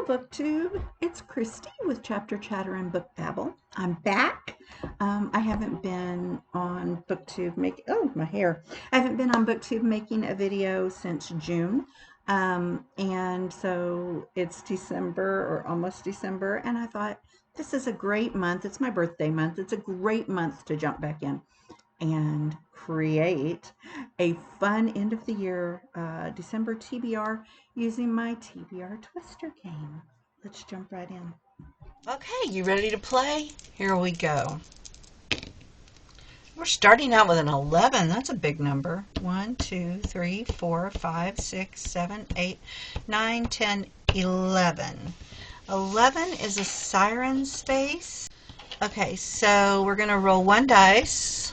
BookTube. It's Christie with Chapter Chatter and Book Babble. I'm back. I haven't been on BookTube my hair. I haven't been on BookTube making a video since June. And so it's December or almost December, and I thought this is a great month. It's my birthday month. It's a great month to jump back in and create a fun end of the year December TBR using my TBR Twister game. Let's jump right in. Okay, you ready to play? Here we go. We're starting out with an 11. That's a big number. 1, 2, 3, 4, 5, 6, 7, 8, 9, 10, 11. 11 is a siren space. Okay, so we're going to roll one dice.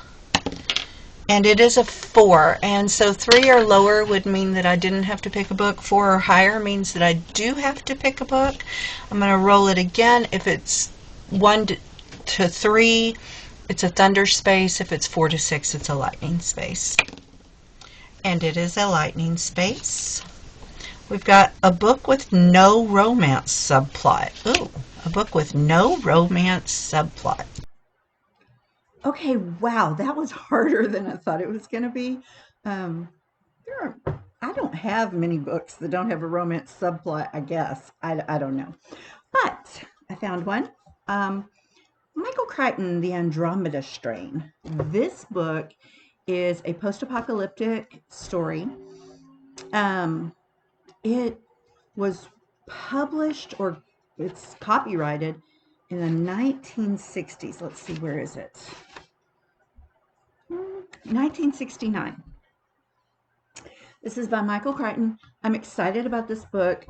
And it is a 4, and so 3 or lower would mean that I didn't have to pick a book. 4 or higher means that I do have to pick a book. I'm going to roll it again. If it's 1 to 3, it's a thunder space. If it's 4 to 6, it's a lightning space. And it is a lightning space. We've got a book with no romance subplot. Ooh, a book with no romance subplot. Okay, wow, that was harder than I thought it was going to be. I don't have many books that don't have a romance subplot, I guess. I don't know. But I found one. Michael Crichton, The Andromeda Strain. This book is a post-apocalyptic story. It was published, or it's copyrighted, in the 1960s. Let's see, where is it? 1969. This is by Michael Crichton. I'm excited about this book.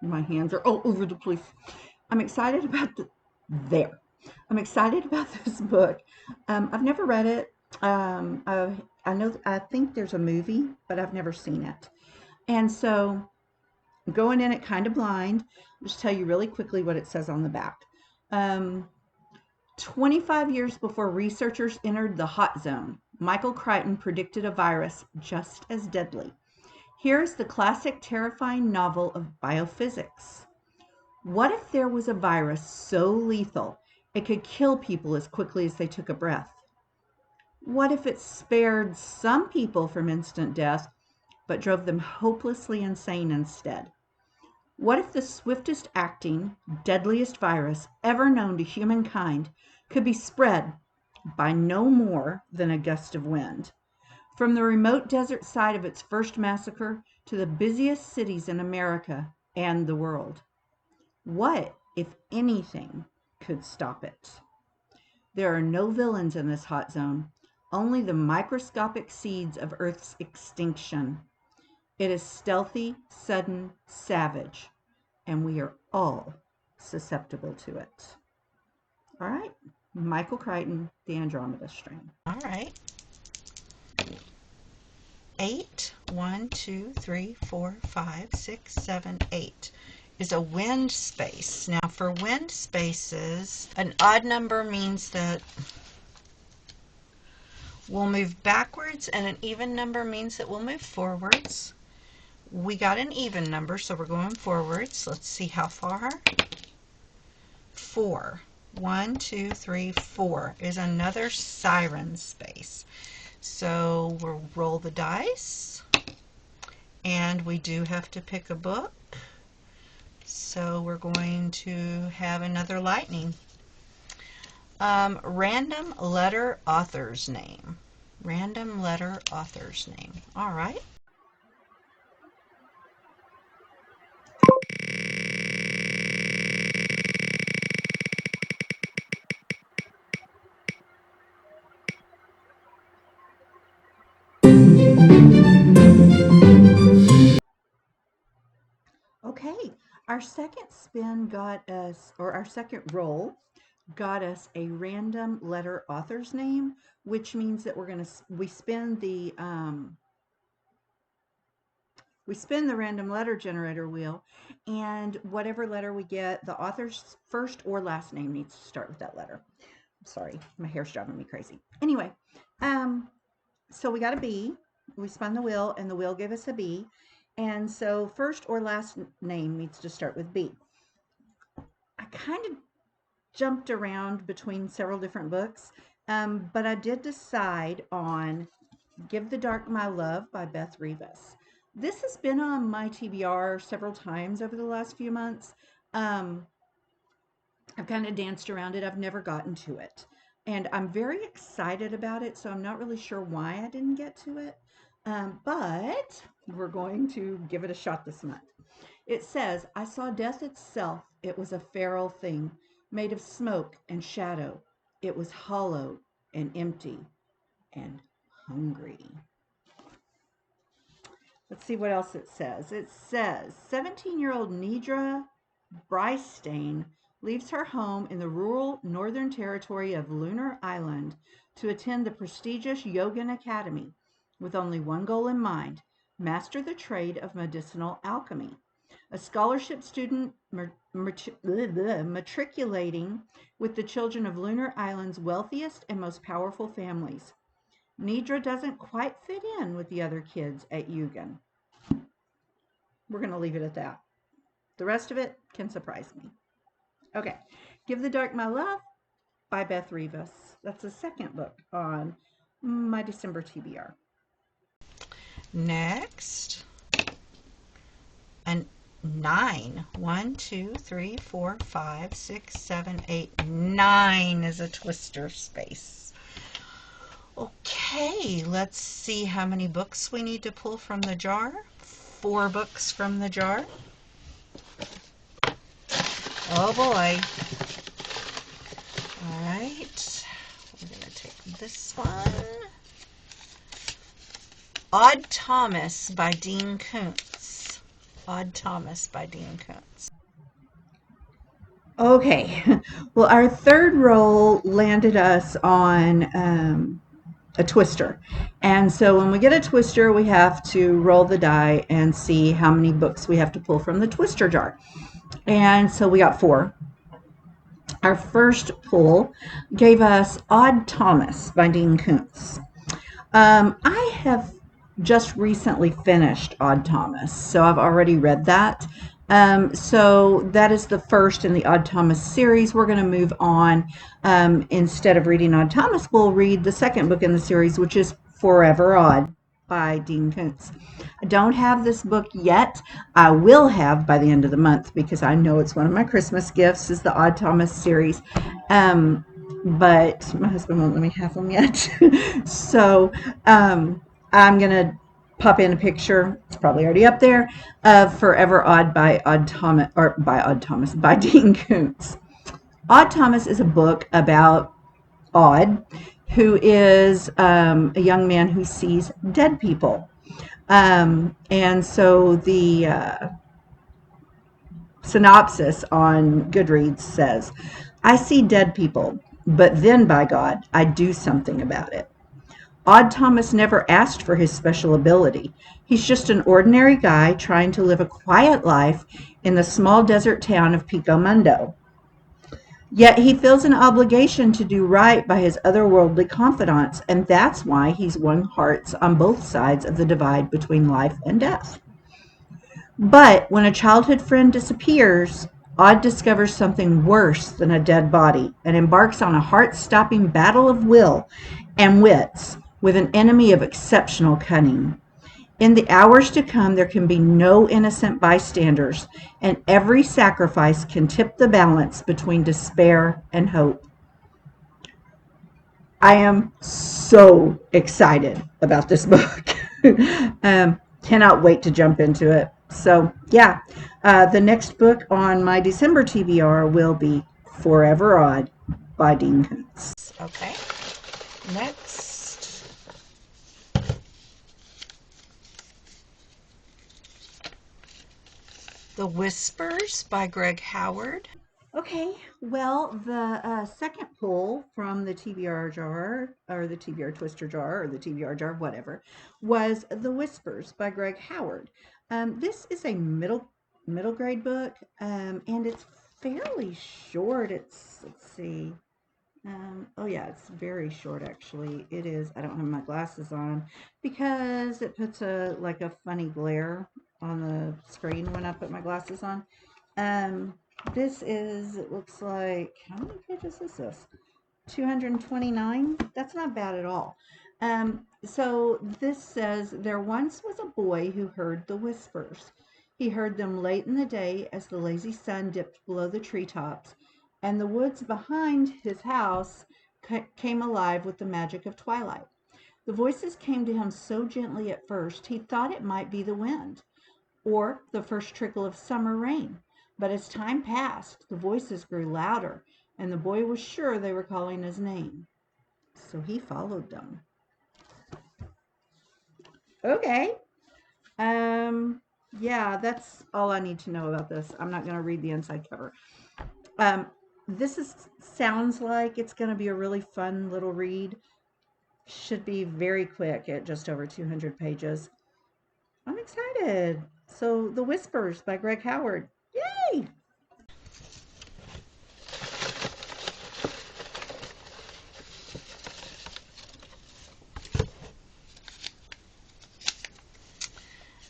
My hands are all over the place. I'm excited about I'm excited about this book. I've never read it. I think there's a movie, but I've never seen it. And so I'm going in it kind of blind. I'll just tell you really quickly what it says on the back. 25 years before researchers entered the hot zone, Michael Crichton predicted a virus just as deadly. Here's the classic terrifying novel of biophysics. What if there was a virus so lethal it could kill people as quickly as they took a breath? What if it spared some people from instant death, but drove them hopelessly insane instead? What if the swiftest acting, deadliest virus ever known to humankind could be spread by no more than a gust of wind? From the remote desert side of its first massacre to the busiest cities in America and the world. What, if anything, could stop it? There are no villains in this hot zone, only the microscopic seeds of Earth's extinction. It is stealthy, sudden, savage, and we are all susceptible to it. All right, Michael Crichton, The Andromeda Strain. All right. 8, 1, 2, 3, 4, 5, 6, 7, 8 is a wind space. Now for wind spaces, an odd number means that we'll move backwards, and an even number means that we'll move forwards. We got an even number, so we're going forwards. Let's see how far. 4. 1, 2, 3, 4 is another siren space. So we'll roll the dice, and we do have to pick a book. So we're going to have another lightning. Random letter author's name. Random letter author's name. All right. Okay, our second spin got us, or our second roll got us a random letter author's name, which means that we spin the random letter generator wheel, and whatever letter we get, the author's first or last name needs to start with that letter. I'm sorry, my hair's driving me crazy. Anyway, so we got a B. We spun the wheel, and the wheel gave us a B. And so first or last name needs to start with B. kind of jumped around between several different books, but I did decide on Give the Dark My Love by Beth Rivas. This has been on my TBR several times over the last few months. Um, I've kind of danced around it. I've never gotten to it. And I'm very excited about it, so I'm not really sure why I didn't get to it. But we're going to give it a shot this month. It says, I saw death itself. It was a feral thing, made of smoke and shadow. It was hollow and empty and hungry. Let's see what else it says. It says 17-year-old Nidra Brystein leaves her home in the rural northern territory of Lunar Island to attend the prestigious Yogan Academy with only one goal in mind: master the trade of medicinal alchemy. A scholarship student matriculating with the children of Lunar Island's wealthiest and most powerful families. Nidra doesn't quite fit in with the other kids at Yugan. We're going to leave it at that. The rest of it can surprise me. Okay, Give the Dark My Love by Beth Rivas. That's the second book on my December TBR. Next, a 9. 1, 2, 3, 4, 5, 6, 7, 8, 9 is a twister space. Okay, let's see how many books we need to pull from the jar. 4 books from the jar. Oh boy. All right, we're going to take this one. Odd Thomas by Dean Koontz. Odd Thomas by Dean Koontz. Okay, well, our third roll landed us on a twister. And so when we get a twister, we have to roll the die and see how many books we have to pull from the twister jar. And so we got 4. Our first pull gave us Odd Thomas by Dean Koontz. I have just recently finished Odd Thomas, so I've already read that. So that is the first in the Odd Thomas series. We're going to move on. Instead of reading Odd Thomas, we'll read the second book in the series, which is Forever Odd by Dean Koontz. I don't have this book yet. I will have by the end of the month because I know it's one of my Christmas gifts is the Odd Thomas series. But my husband won't let me have them yet. So I'm going to pop in a picture, it's probably already up there, of Forever Odd by by Dean Koontz. Odd Thomas is a book about Odd, who is a young man who sees dead people. And so the synopsis on Goodreads says, I see dead people, but then, by God, I do something about it. Odd Thomas never asked for his special ability. He's just an ordinary guy trying to live a quiet life in the small desert town of Pico Mundo. Yet he feels an obligation to do right by his otherworldly confidants, and that's why he's won hearts on both sides of the divide between life and death. But when a childhood friend disappears, Odd discovers something worse than a dead body and embarks on a heart-stopping battle of will and wits with an enemy of exceptional cunning. In the hours to come, there can be no innocent bystanders, and every sacrifice can tip the balance between despair and hope. I am so excited about this book. Cannot wait to jump into it. So, yeah, the next book on my December TBR will be Forever Odd by Dean Koontz. Okay, next. The Whispers by Greg Howard. Okay, well, the second pull from the TBR jar, or the TBR Twister jar, or the TBR jar, whatever, was The Whispers by Greg Howard. This is a middle grade book, and it's fairly short. Let's see. Oh yeah, it's very short actually. It is. I don't have my glasses on because it puts a funny glare on the screen when I put my glasses on. This is, it looks like, how many pages is this? 229? That's not bad at all. So this says, there once was a boy who heard the whispers. He heard them late in the day as the lazy sun dipped below the treetops, and the woods behind his house came alive with the magic of twilight. The voices came to him so gently at first, he thought it might be the wind or the first trickle of summer rain. But as time passed, the voices grew louder, and the boy was sure they were calling his name. So he followed them. Okay. Yeah, that's all I need to know about this. I'm not going to read the inside cover. Um, this sounds like it's going to be a really fun little read. Should be very quick at just over 200 pages. I'm excited. So, The Whispers by Greg Howard. Yay!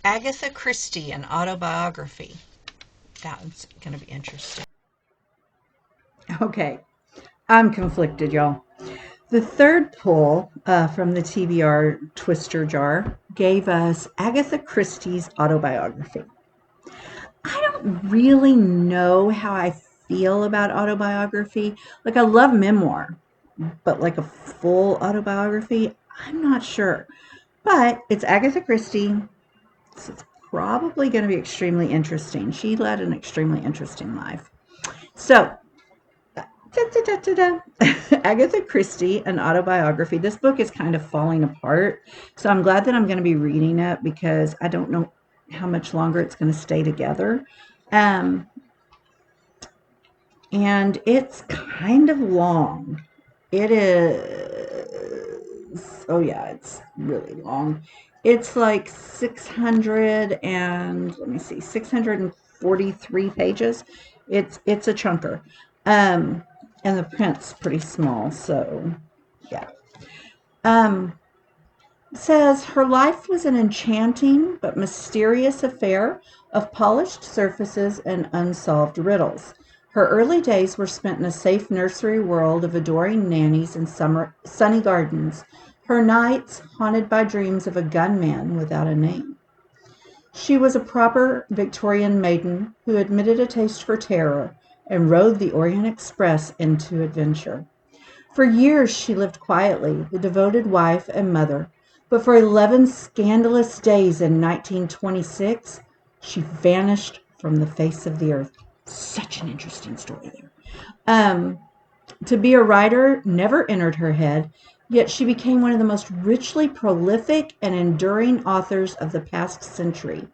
Agatha Christie, an autobiography. That's going to be interesting. Okay, I'm conflicted, y'all. The third pull from the TBR Twister jar gave us Agatha Christie's autobiography. I don't really know how I feel about autobiography. Like, I love memoir, but like a full autobiography, I'm not sure. But it's Agatha Christie, so it's probably going to be extremely interesting. She led an extremely interesting life. So, Agatha Christie, an autobiography. This book is kind of falling apart. So I'm glad that I'm going to be reading it because I don't know how much longer it's going to stay together. Um, and it's kind of long. It is, oh yeah, it's really long. It's like 600 and, let me see, 643 pages. It's a chunker. Um, and the print's pretty small, so yeah. Um, says her life was an enchanting but mysterious affair of polished surfaces and unsolved riddles. Her early days were spent in a safe nursery world of adoring nannies and sunny gardens, her nights haunted by dreams of a gunman without a name. She was a proper Victorian maiden who admitted a taste for terror and rode the Orient Express into adventure. For years she lived quietly, the devoted wife and mother, but for 11 scandalous days in 1926, she vanished from the face of the earth. Such an interesting story there. Um, to be a writer never entered her head, yet she became one of the most richly prolific and enduring authors of the past century.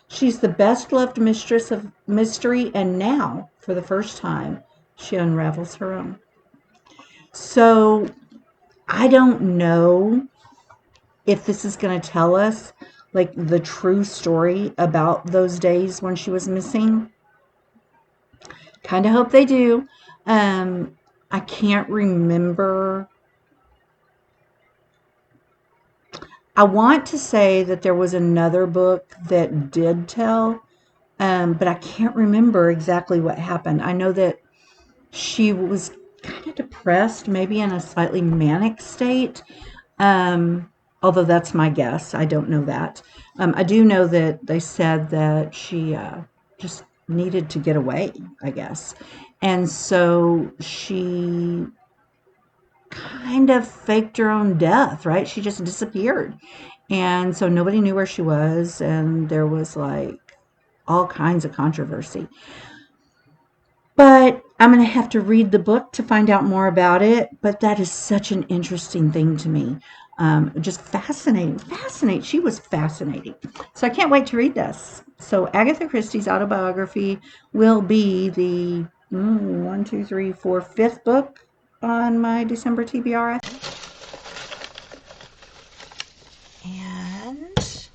She's the best loved mistress of mystery, and now, for the first time, she unravels her own. So I don't know if this is going to tell us like the true story about those days when she was missing. Kind of hope they do. I can't remember. I want to say that there was another book that did tell, but I can't remember exactly what happened. I know that she was kind of depressed, maybe in a slightly manic state. Although that's my guess. I don't know that. I do know that they said that she just needed to get away, I guess. And so she kind of faked her own death, right? She just disappeared. And so nobody knew where she was. And there was like all kinds of controversy. But I'm going to have to read the book to find out more about it. But that is such an interesting thing to me. Just fascinating. Fascinating. She was fascinating. So I can't wait to read this. So Agatha Christie's autobiography will be the fifth book on my December TBR. And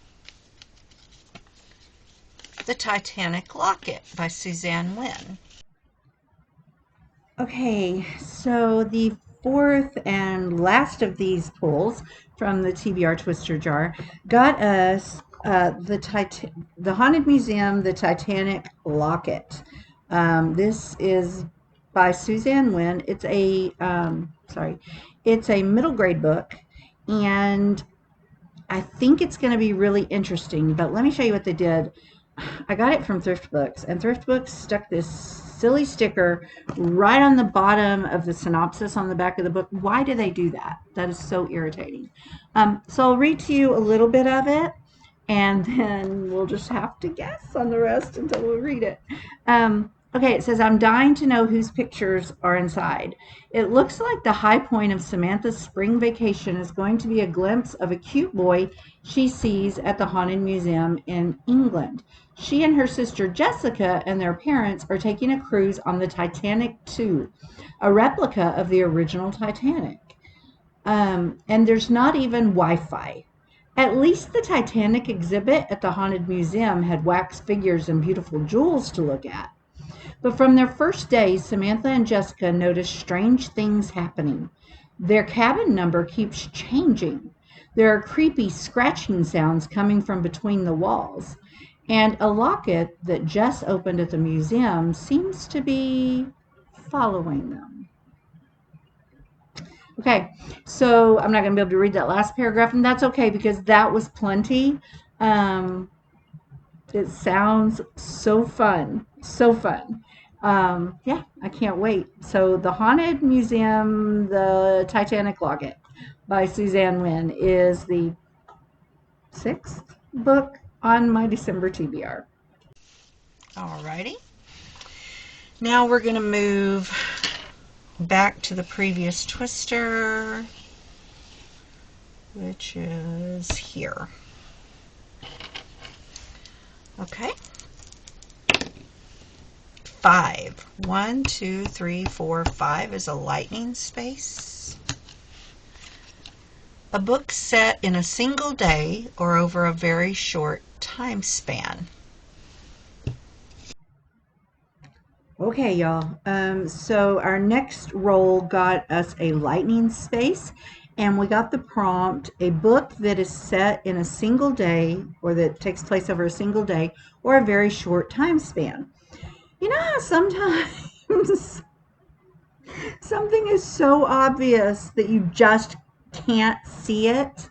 The Titanic Locket by Suzanne Wynne. Okay, so the fourth and last of these pulls from the TBR Twister jar got us the Haunted Museum, the Titanic Locket This is by Suzanne Wynn. It's a middle grade book, and I think it's going to be really interesting. But let me show you what they did. I got it from Thrift Books, and Thrift Books stuck this silly sticker right on the bottom of the synopsis on the back of the book. Why do they do that? That is so irritating. So I'll read to you a little bit of it, and then we'll just have to guess on the rest until we read it. Okay, it says, I'm dying to know whose pictures are inside. It looks like the high point of Samantha's spring vacation is going to be a glimpse of a cute boy she sees at the Haunted Museum in England. She and her sister Jessica and their parents are taking a cruise on the Titanic II, a replica of the original Titanic. And there's not even Wi-Fi. At least the Titanic exhibit at the Haunted Museum had wax figures and beautiful jewels to look at. But from their first days, Samantha and Jessica noticed strange things happening. Their cabin number keeps changing. There are creepy scratching sounds coming from between the walls. And a locket that Jess opened at the museum seems to be following them. Okay, so I'm not going to be able to read that last paragraph, and that's okay because that was plenty. It sounds so fun, so fun. Yeah, I can't wait. So The Haunted Museum, The Titanic Locket by Suzanne Wynn is the 6th book on my December TBR. Alrighty. Now we're going to move back to the previous twister, which is here. Okay. 5. 1, 2, 3, 4, 5 is a lightning space. A book set in a single day or over a very short time span. Okay, y'all. So our next roll got us a lightning space, and we got the prompt, a book that is set in a single day or that takes place over a single day or a very short time span. You know how sometimes something is so obvious that you just can't see it?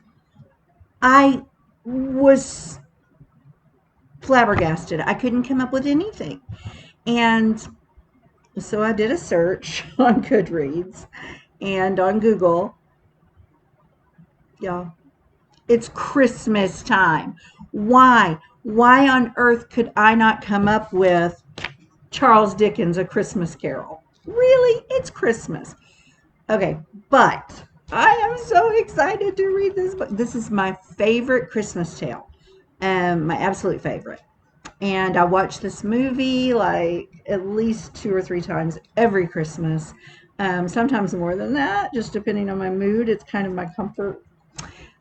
I was flabbergasted. I couldn't come up with anything. And so I did a search on Goodreads and on Google. Y'all, it's Christmas time. Why? Why on earth could I not come up with Charles Dickens' A Christmas Carol? Really? It's Christmas. Okay, but I am so excited to read this book. This is my favorite Christmas tale, my absolute favorite. And I watch this movie like at least 2 or 3 times every Christmas. Sometimes more than that, just depending on my mood. It's kind of my comfort.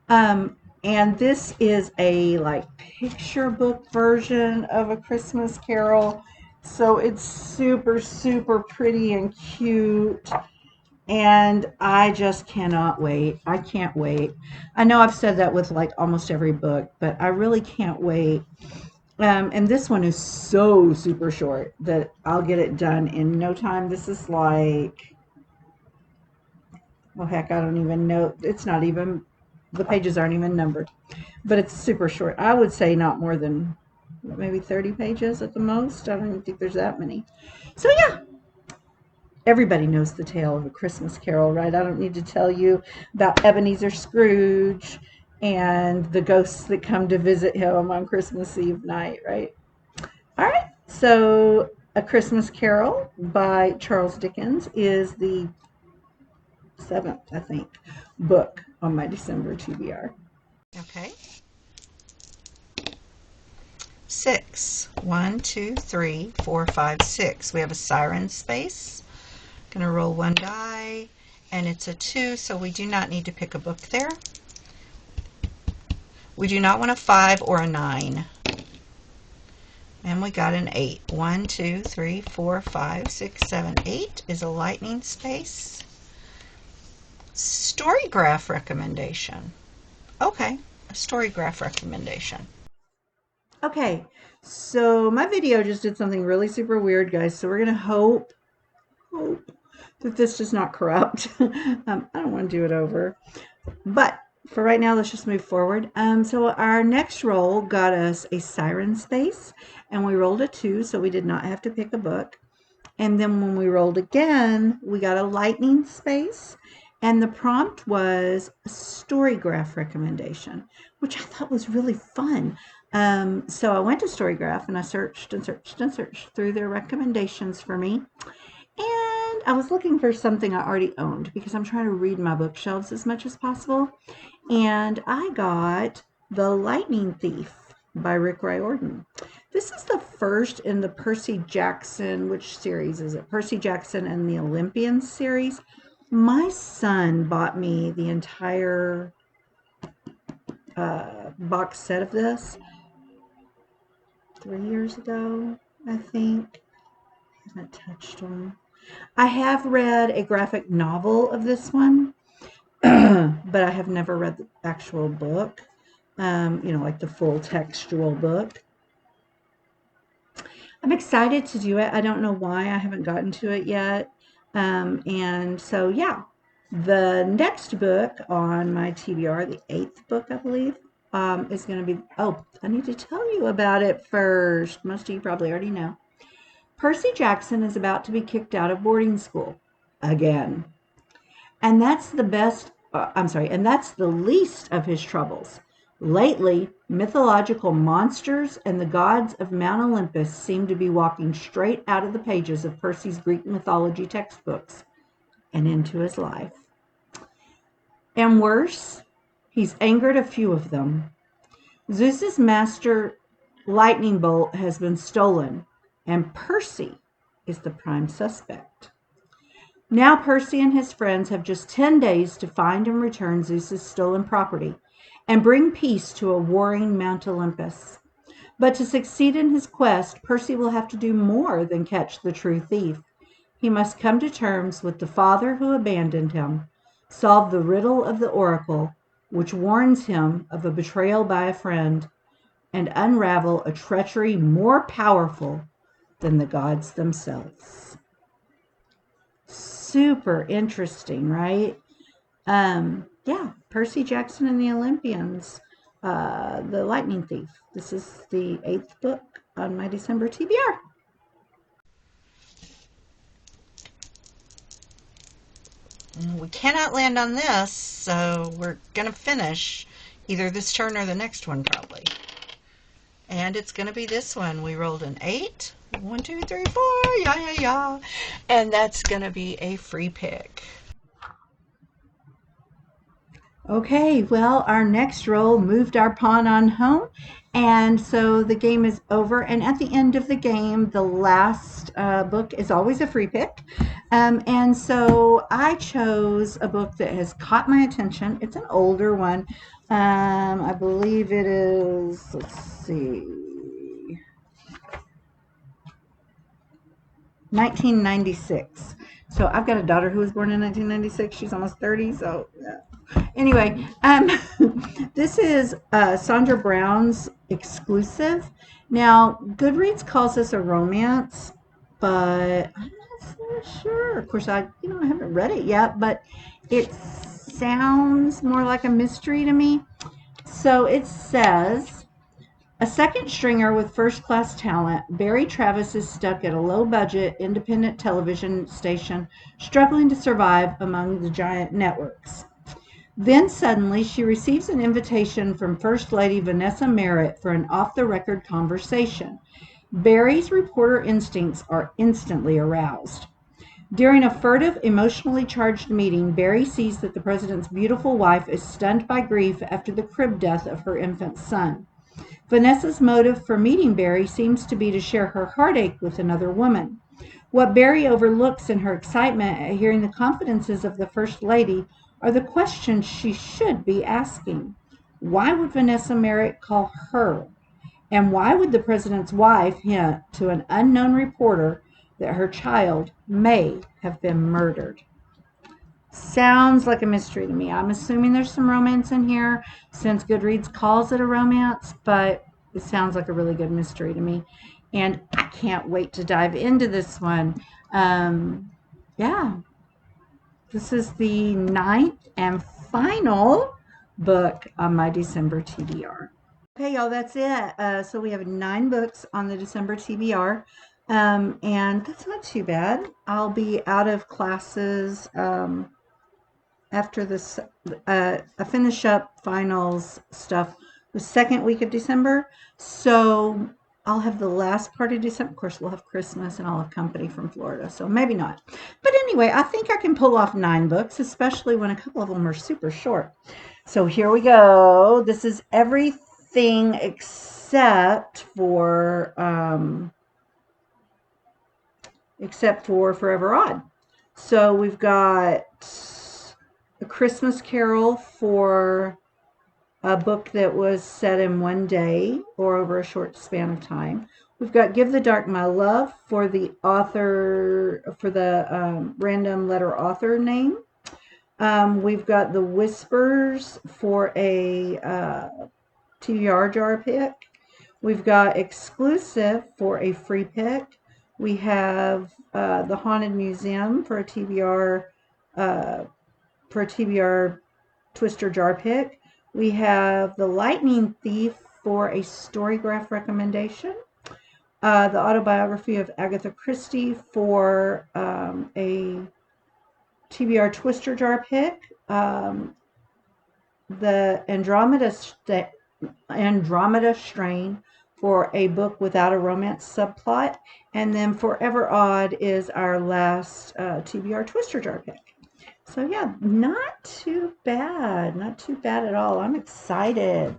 And this is a like picture book version of A Christmas Carol. So it's super, super pretty and cute. And I just cannot wait. I can't wait. I know I've said that with like almost every book, but I really can't wait. And this one is so super short that I'll get it done in no time. This is like, well, heck, I don't even know. It's not even, the pages aren't even numbered, but it's super short. I would say not more than maybe 30 pages at the most. I don't even think there's that many. So yeah, everybody knows the tale of A Christmas Carol, right? I don't need to tell you about Ebenezer Scrooge and the ghosts that come to visit him on Christmas Eve night, right? All right, so A Christmas Carol by Charles Dickens is the 7th, I think, book on my December TBR. Okay. 6. 1, 2, 3, 4, 5, 6. We have a siren space. Going to roll 1 die, and it's a 2, so we do not need to pick a book there. We do not want a 5 or a 9. And we got an 8. 1, 2, 3, 4, 5, 6, 7, 8 is a lightning space. Storygraph recommendation. Okay, a Storygraph recommendation. Okay, So my video just did something really super weird, guys. So we're gonna hope that this does not corrupt. I don't want to do it over, but for right now, let's just move forward. So our next roll got us a siren space, and we rolled a 2, so we did not have to pick a book. And then when we rolled again, we got a lightning space, and the prompt was a Storygraph recommendation, which I thought was really fun. So I went to Storygraph and I searched and searched and searched through their recommendations for me. And I was looking for something I already owned because I'm trying to read my bookshelves as much as possible. And I got The Lightning Thief by Rick Riordan. This is the first in the Percy Jackson, which series is it? Percy Jackson and the Olympians series. My son bought me the entire box set of this 3 years ago, I think. I haven't touched them. I have read a graphic novel of this one, but I have never read the actual book, like the full textual book. I'm excited to do it. I don't know why I haven't gotten to it yet. And so, yeah, the next book on my TBR, the 8th book, I believe, is going to be, I need to tell you about it first. Most of you probably already know. Percy Jackson is about to be kicked out of boarding school again. And that's the least of his troubles. Lately, mythological monsters and the gods of Mount Olympus seem to be walking straight out of the pages of Percy's Greek mythology textbooks and into his life. And worse, he's angered a few of them. Zeus's master lightning bolt has been stolen, and Percy is the prime suspect. Now Percy and his friends have just 10 days to find and return Zeus's stolen property and bring peace to a warring Mount Olympus. But to succeed in his quest, Percy will have to do more than catch the true thief. He must come to terms with the father who abandoned him, solve the riddle of the oracle, which warns him of a betrayal by a friend, and unravel a treachery more powerful than the gods themselves. Super interesting, right? Percy Jackson and the Olympians, The Lightning Thief. This is the 8th book on my December TBR. We cannot land on this, so we're going to finish either this turn or the next one probably. And it's going to be this one. We rolled an 8. 1, 2, 3, 4. Yeah. And that's going to be a free pick. Okay, well, our next roll moved our pawn on home, and so the game is over. And at the end of the game, the last book is always a free pick. And so I chose a book that has caught my attention. It's an older one. I believe it is, let's see, 1996. So I've got a daughter who was born in 1996. She's almost 30, so anyway, this is Sandra Brown's exclusive. Now, Goodreads calls this a romance, but I'm not so sure. Of course, I haven't read it yet, but it sounds more like a mystery to me. So it says, a second stringer with first-class talent, Barry Travis is stuck at a low-budget independent television station, struggling to survive among the giant networks. Then suddenly she receives an invitation from First Lady Vanessa Merritt for an off-the-record conversation. Barry's reporter instincts are instantly aroused. During a furtive, emotionally charged meeting, Barry sees that the president's beautiful wife is stunned by grief after the crib death of her infant son. Vanessa's motive for meeting Barry seems to be to share her heartache with another woman. What Barry overlooks in her excitement at hearing the confidences of the First Lady are the questions she should be asking. Why would Vanessa Merritt call her? And why would the president's wife hint to an unknown reporter that her child may have been murdered? Sounds like a mystery to me. I'm assuming there's some romance in here since Goodreads calls it a romance, but It sounds like a really good mystery to me. And I can't wait to dive into this one. Yeah, this is the 9th and final book on my December TBR. Okay, y'all, that's it. So we have 9 books on the December TBR. And that's not too bad. I'll be out of classes after this. I finish up finals stuff the second week of December. So I'll have the last part of December. Of course, we'll have Christmas and I'll have company from Florida. So maybe not. But anyway, I think I can pull off 9 books, especially when a couple of them are super short. So here we go. This is everything except for Forever Odd. So we've got A Christmas Carol for a book that was set in one day or over a short span of time. We've got Give the Dark My Love for the author, for the random letter author name. We've got The Whispers for a TBR jar pick. We've got Exclusive for a free pick. We have The Haunted Museum for a TBR Twister jar pick. We have The Lightning Thief for a Storygraph recommendation. The Autobiography of Agatha Christie for a TBR Twister jar pick. The Andromeda Strain for a book without a romance subplot. And then Forever Odd is our last TBR Twister jar pick. So yeah, not too bad. Not too bad at all. I'm excited.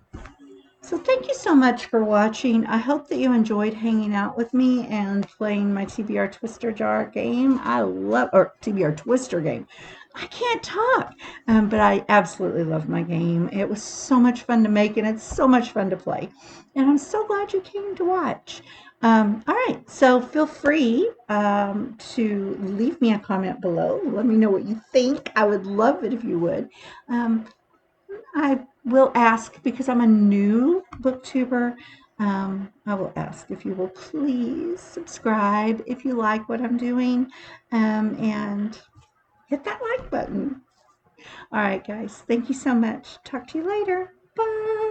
So thank you so much for watching. I hope that you enjoyed hanging out with me and playing my TBR Twister jar game. Or TBR Twister game. I can't talk, but I absolutely love my game. It was so much fun to make, and it's so much fun to play. And I'm so glad you came to watch. All right, so feel free to leave me a comment below. Let me know what you think. I would love it if you would. I will ask, because I'm a new booktuber, I will ask if you will please subscribe if you like what I'm doing, and hit that like button. All right, guys. Thank you so much. Talk to you later. Bye.